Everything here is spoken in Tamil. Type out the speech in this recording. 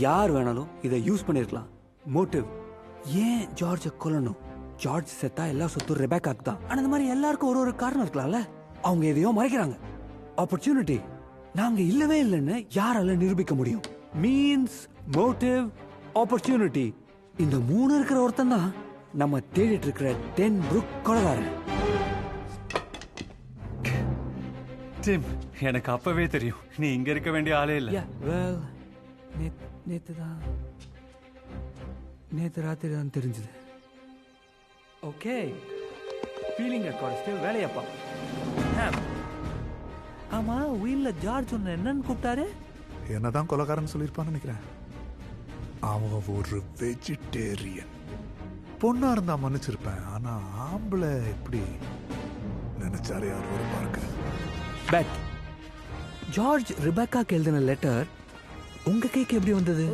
யார் வேணாலும் இதை யூஸ் பண்ணிருக்கலாம். மோட்டிவ், ஏன் ஜார்ஜை கொல்லணும்? ஜார்ஜ் செத்தா எல்லா சொத்தும் ரெபேக்காக்கு தான். ஆனா இந்த மாதிரி எல்லாருக்கும் ஒரு காரணம் இருக்கலாம்ல. அவங்க எதையோ மறைக்கிறாங்க. ஆப்பர்ச்சுனிட்டி நாங்க இல்லவே இல்லைன்னு யாரால நிரூபிக்க முடியும்? மீன்ஸ், மோட்டிவ், ஆப்பர்ச்சுனிட்டி, இந்த 3 இருக்கிற ஒருத்தன் தான் நம்ம தேடிட்டு இருக்கிற டென் புரூக் கொலைகாரன். டிம், எனக்கு அப்பவே தெரியும் நீ இங்க இருக்க வேண்டிய ஆளே இல்ல. நேத்து ராத்திரி தான் தெரிஞ்சது. ஓகே, ஃபீலிங் குறைச்சிட்டு வேலையப்பா. ஆமா, வீல்ல ஜார்ஜ் உன்னை என்னன்னு கூப்பிட்டாரு? என்னதான் கொலைகாரன் சொல்லியிருப்பான்னு நினைக்கிறேன். அவன் ஒரு வெஜிடேரியன். பொண்ணா இருந்தா மன்னிச்சிருப்பேன், ஆனா ஆம்பளை எப்படி நினைச்சாரு யார் ஒரு பார்க்க. பெட், ஜார்ஜ் ரிபேக்காக்கு எழுதின லெட்டர் உங்க கைக்கு எப்படி வந்தது?